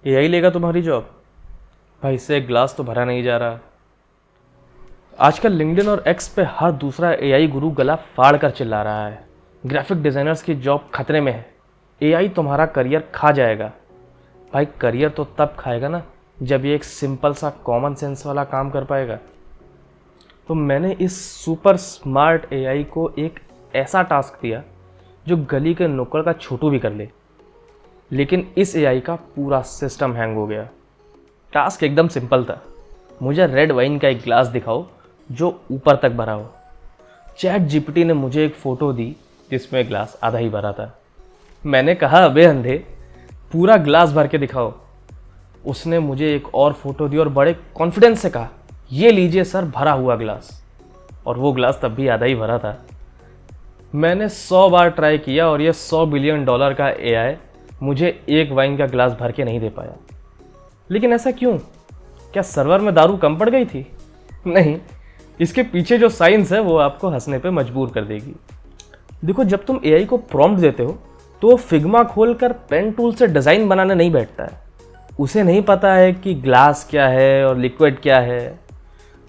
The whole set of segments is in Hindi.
एआई लेगा तुम्हारी जॉब? भाई इससे एक ग्लास तो भरा नहीं जा रहा। आजकल लिंक्डइन और एक्स पे हर दूसरा एआई गुरु गला फाड़ कर चिल्ला रहा है, ग्राफिक डिज़ाइनर्स की जॉब खतरे में है, एआई तुम्हारा करियर खा जाएगा। भाई करियर तो तब खाएगा ना जब ये एक सिंपल सा कॉमन सेंस वाला काम कर पाएगा। तो मैंने इस सुपर स्मार्ट एआई को एक ऐसा टास्क दिया जो गली के नुक्कड़ का छोटू भी कर ले, लेकिन इस एआई का पूरा सिस्टम हैंग हो गया। टास्क एकदम सिंपल था, मुझे रेड वाइन का एक ग्लास दिखाओ जो ऊपर तक भरा हो। चैट जीपीटी ने मुझे एक फ़ोटो दी जिसमें ग्लास आधा ही भरा था। मैंने कहा अबे अंधे, पूरा ग्लास भर के दिखाओ। उसने मुझे एक और फ़ोटो दी और बड़े कॉन्फिडेंस से कहा ये लीजिए सर भरा हुआ ग्लास। और वो ग्लास तब भी आधा ही भरा था। मैंने 100 बार ट्राई किया और ये $100 बिलियन का एआई मुझे एक वाइन का ग्लास भर के नहीं दे पाया। लेकिन ऐसा क्यों? क्या सर्वर में दारू कम पड़ गई थी? नहीं, इसके पीछे जो साइंस है वो आपको हंसने पे मजबूर कर देगी। देखो, जब तुम एआई को प्रॉम्प्ट देते हो तो वो फिग्मा खोलकर पेन टूल से डिज़ाइन बनाने नहीं बैठता है। उसे नहीं पता है कि ग्लास क्या है और लिक्विड क्या है।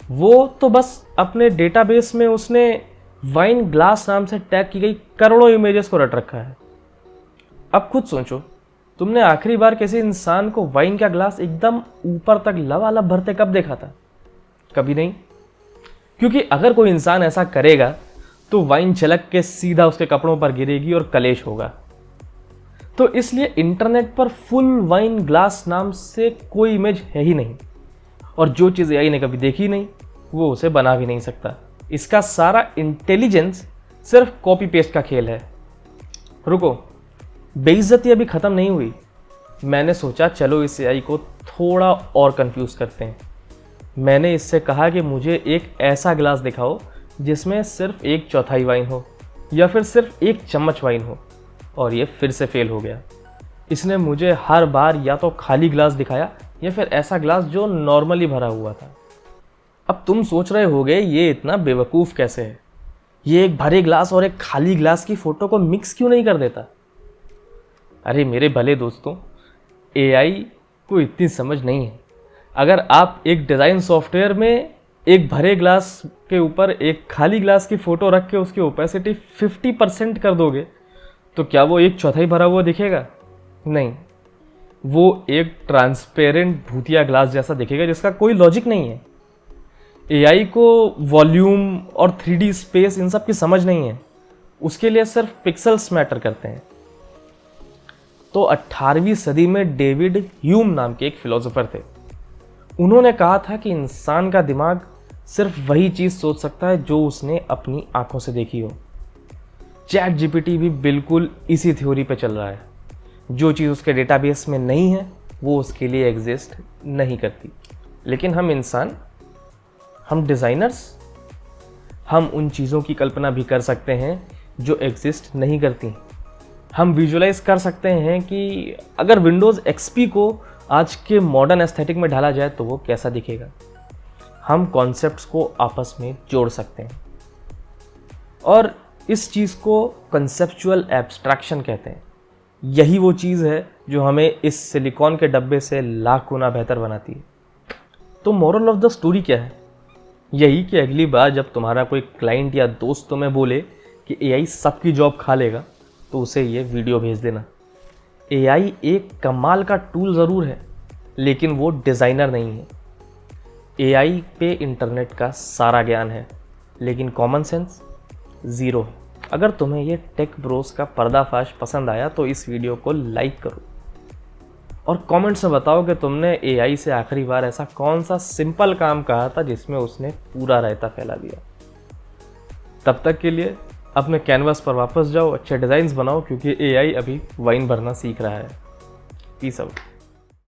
वो तो बस अपने डेटाबेस में उसने वाइन ग्लास नाम से टैग की गई करोड़ों इमेजेस को रट रखा है। अब खुद सोचो, तुमने आखिरी बार किसी इंसान को वाइन का ग्लास एकदम ऊपर तक लबालब भरते कब देखा था? कभी नहीं। क्योंकि अगर कोई इंसान ऐसा करेगा तो वाइन छलक के सीधा उसके कपड़ों पर गिरेगी और कलेश होगा। तो इसलिए इंटरनेट पर फुल वाइन ग्लास नाम से कोई इमेज है ही नहीं, और जो चीज़ एआई ने कभी देखी नहीं वो उसे बना भी नहीं सकता। इसका सारा इंटेलिजेंस सिर्फ कॉपी पेस्ट का खेल है। रुको, बेइज्जती अभी ख़त्म नहीं हुई। मैंने सोचा चलो इस एआई को थोड़ा और कंफ्यूज करते हैं। मैंने इससे कहा कि मुझे एक ऐसा ग्लास दिखाओ जिसमें सिर्फ 1/4 वाइन हो या फिर सिर्फ 1 चम्मच वाइन हो, और ये फिर से फेल हो गया। इसने मुझे हर बार या तो खाली ग्लास दिखाया या फिर ऐसा ग्लास जो नॉर्मली भरा हुआ था। अब तुम सोच रहे होगे ये इतना बेवकूफ़ कैसे है, ये एक भरे ग्लास और एक खाली ग्लास की फ़ोटो को मिक्स क्यों नहीं कर देता? अरे मेरे भले दोस्तों, एआई को इतनी समझ नहीं है। अगर आप एक डिज़ाइन सॉफ्टवेयर में एक भरे ग्लास के ऊपर एक खाली ग्लास की फ़ोटो रख के उसकी ओपेसिटी 50% कर दोगे तो क्या वो 1/4 भरा हुआ दिखेगा? नहीं, वो एक ट्रांसपेरेंट भूतिया ग्लास जैसा दिखेगा जिसका कोई लॉजिक नहीं है। एआई को वॉल्यूम और 3D स्पेस इन सब की समझ नहीं है, उसके लिए सिर्फ पिक्सल्स मैटर करते हैं। तो 18वीं सदी में डेविड ह्यूम नाम के एक फिलोसोफर थे। उन्होंने कहा था कि इंसान का दिमाग सिर्फ वही चीज़ सोच सकता है जो उसने अपनी आंखों से देखी हो। चैट जीपीटी भी बिल्कुल इसी थ्योरी पे चल रहा है। जो चीज़ उसके डेटाबेस में नहीं है वो उसके लिए एग्जिस्ट नहीं करती। लेकिन हम इंसान, हम डिज़ाइनर्स, हम उन चीज़ों की कल्पना भी कर सकते हैं जो एग्जिस्ट नहीं करती। हम विजुलाइज कर सकते हैं कि अगर विंडोज़ एक्सपी को आज के मॉडर्न एस्थेटिक में ढाला जाए तो वो कैसा दिखेगा। हम कॉन्सेप्ट्स को आपस में जोड़ सकते हैं, और इस चीज़ को कंसेप्चुअल एब्स्ट्रैक्शन कहते हैं। यही वो चीज़ है जो हमें इस सिलिकॉन के डब्बे से लाख गुना बेहतर बनाती है। तो मोरल ऑफ द स्टोरी क्या है? यही कि अगली बार जब तुम्हारा कोई क्लाइंट या दोस्त तुम्हें बोले कि एआई सबकी जॉब खा लेगा तो उसे ये वीडियो भेज देना। एआई एक कमाल का टूल ज़रूर है, लेकिन वो डिज़ाइनर नहीं है। एआई पे इंटरनेट का सारा ज्ञान है, लेकिन कॉमन सेंस ज़ीरो है। अगर तुम्हें ये टेक ब्रोस का पर्दाफाश पसंद आया तो इस वीडियो को लाइक करो और कमेंट्स में बताओ कि तुमने एआई से आखिरी बार ऐसा कौन सा सिंपल काम कहा था जिसमें उसने पूरा रायता फैला दिया। तब तक के लिए अपने कैनवास पर वापस जाओ, अच्छे डिज़ाइंस बनाओ, क्योंकि एआई अभी वाइन भरना सीख रहा है। Peace out.